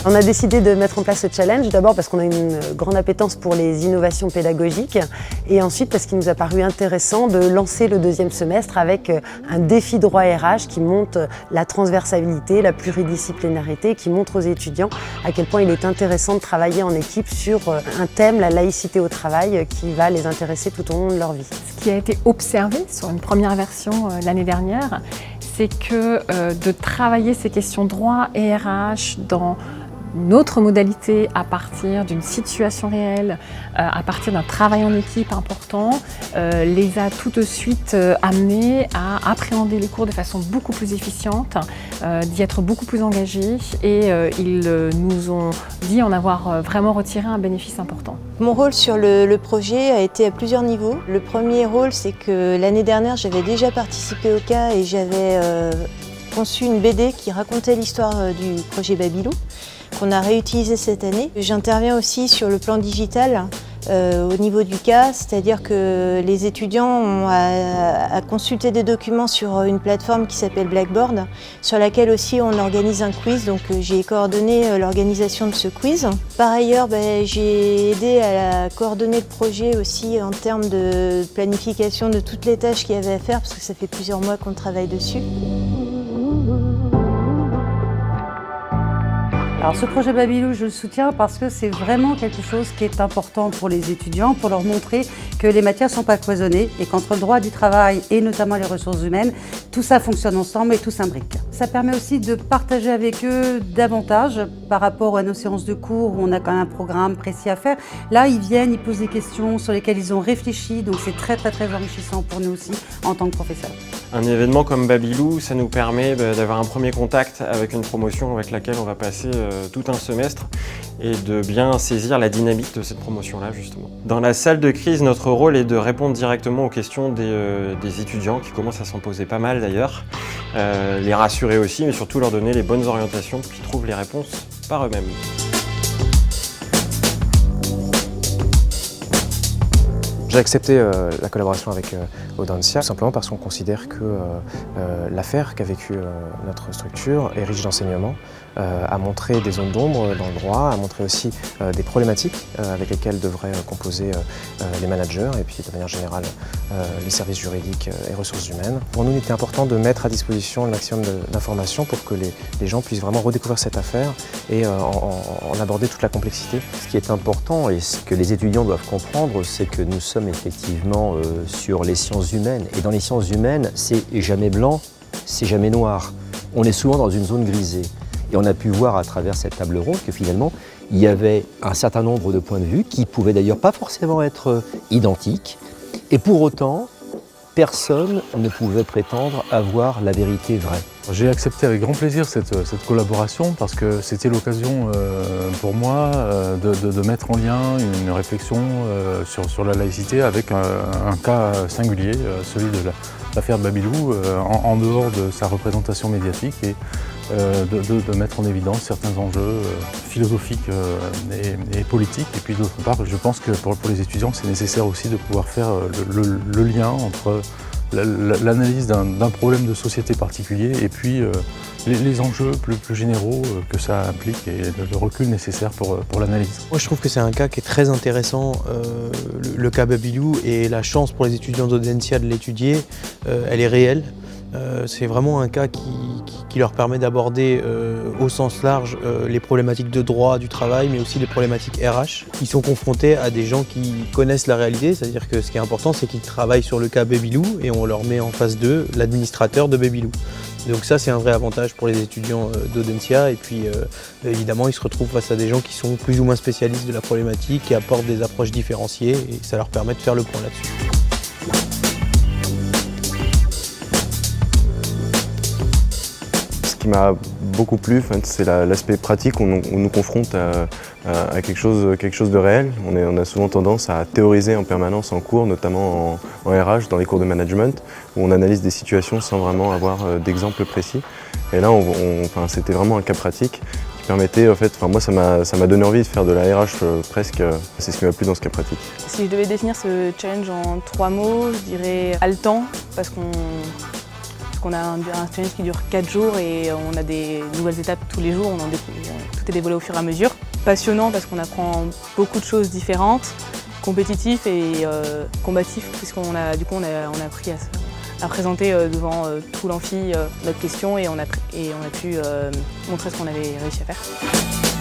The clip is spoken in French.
On a décidé de mettre en place ce challenge, d'abord parce qu'on a une grande appétence pour les innovations pédagogiques et ensuite parce qu'il nous a paru intéressant de lancer le deuxième semestre avec un défi droit RH qui montre la transversalité, la pluridisciplinarité, qui montre aux étudiants à quel point il est intéressant de travailler en équipe sur un thème, la laïcité au travail, qui va les intéresser tout au long de leur vie. Ce qui a été observé sur une première version l'année dernière, c'est que de travailler ces questions droit et RH dans une autre modalité à partir d'une situation réelle, à partir d'un travail en équipe important, les a tout de suite amenés à appréhender les cours de façon beaucoup plus efficiente, d'y être beaucoup plus engagés et ils nous ont dit en avoir vraiment retiré un bénéfice important. Mon rôle sur le projet a été à plusieurs niveaux. Le premier rôle, c'est que l'année dernière, j'avais déjà participé au cas et j'avais conçu une BD qui racontait l'histoire du projet Babylou, qu'on a réutilisé cette année. J'interviens aussi sur le plan digital au niveau du cas, c'est-à-dire que les étudiants ont à consulter des documents sur une plateforme qui s'appelle Blackboard, sur laquelle aussi on organise un quiz, donc j'ai coordonné l'organisation de ce quiz. Par ailleurs, j'ai aidé à coordonner le projet aussi en termes de planification de toutes les tâches qu'il y avait à faire, parce que ça fait plusieurs mois qu'on travaille dessus. Alors ce projet Babylou, je le soutiens parce que c'est vraiment quelque chose qui est important pour les étudiants, pour leur montrer que les matières ne sont pas cloisonnées et qu'entre le droit du travail et notamment les ressources humaines, tout ça fonctionne ensemble et tout s'imbrique. Ça permet aussi de partager avec eux davantage par rapport à nos séances de cours où on a quand même un programme précis à faire. Là, ils viennent, ils posent des questions sur lesquelles ils ont réfléchi, donc c'est très enrichissant pour nous aussi en tant que professeurs. Un événement comme Babylou, ça nous permet d'avoir un premier contact avec une promotion avec laquelle on va passer tout un semestre et de bien saisir la dynamique de cette promotion-là justement. Dans la salle de crise, notre rôle est de répondre directement aux questions des étudiants qui commencent à s'en poser pas mal d'ailleurs, les rassurer aussi, mais surtout leur donner les bonnes orientations pour qu'ils trouvent les réponses par eux-mêmes. J'ai accepté la collaboration avec Audencia simplement parce qu'on considère que l'affaire qu'a vécue notre structure est riche d'enseignements, a montré des zones d'ombre dans le droit, a montré aussi des problématiques avec lesquelles devraient composer les managers et puis de manière générale les services juridiques et ressources humaines. Pour nous, il était important de mettre à disposition le maximum d'informations pour que les gens puissent vraiment redécouvrir cette affaire et en aborder toute la complexité. Ce qui est important et ce que les étudiants doivent comprendre, c'est que nous sommes effectivement sur les sciences humaines. Et dans les sciences humaines, c'est jamais blanc, c'est jamais noir. On est souvent dans une zone grisée. Et on a pu voir à travers cette table ronde que finalement, il y avait un certain nombre de points de vue qui pouvaient d'ailleurs pas forcément être identiques. Et pour autant, personne ne pouvait prétendre avoir la vérité vraie. J'ai accepté avec grand plaisir cette collaboration parce que c'était l'occasion pour moi de mettre en lien une réflexion sur la laïcité avec un cas singulier, celui de l'affaire Babylou, en dehors de sa représentation médiatique et de mettre en évidence certains enjeux philosophiques et politiques. Et puis d'autre part, je pense que pour les étudiants, c'est nécessaire aussi de pouvoir faire le lien entre l'analyse d'un problème de société particulier et puis les enjeux plus généraux que ça implique et le recul nécessaire pour l'analyse. Moi je trouve que c'est un cas qui est très intéressant, le cas Babylou, et la chance pour les étudiants d'Audencia de l'étudier, elle est réelle. C'est vraiment un cas qui leur permet d'aborder au sens large les problématiques de droit du travail, mais aussi les problématiques RH. Ils sont confrontés à des gens qui connaissent la réalité, c'est-à-dire que ce qui est important, c'est qu'ils travaillent sur le cas Babylou et on leur met en face d'eux l'administrateur de Babylou. Donc ça, c'est un vrai avantage pour les étudiants d'Audencia. Et puis, évidemment, ils se retrouvent face à des gens qui sont plus ou moins spécialistes de la problématique, qui apportent des approches différenciées et ça leur permet de faire le point là-dessus. Ce qui m'a beaucoup plu, c'est l'aspect pratique où on nous confronte à quelque chose de réel. On a souvent tendance à théoriser en permanence en cours, notamment en RH, dans les cours de management, où on analyse des situations sans vraiment avoir d'exemples précis. Et là, c'était vraiment un cas pratique qui permettait, moi ça m'a donné envie de faire de la RH presque. C'est ce qui m'a plu dans ce cas pratique. Si je devais définir ce challenge en 3 mots, je dirais haletant, parce qu'on qu'on a un challenge qui dure 4 jours et on a des nouvelles étapes tous les jours, tout est dévoilé au fur et à mesure. Passionnant parce qu'on apprend beaucoup de choses différentes, compétitif et combatif puisqu'on a appris à présenter devant tout l'amphi notre question et on a pu montrer ce qu'on avait réussi à faire.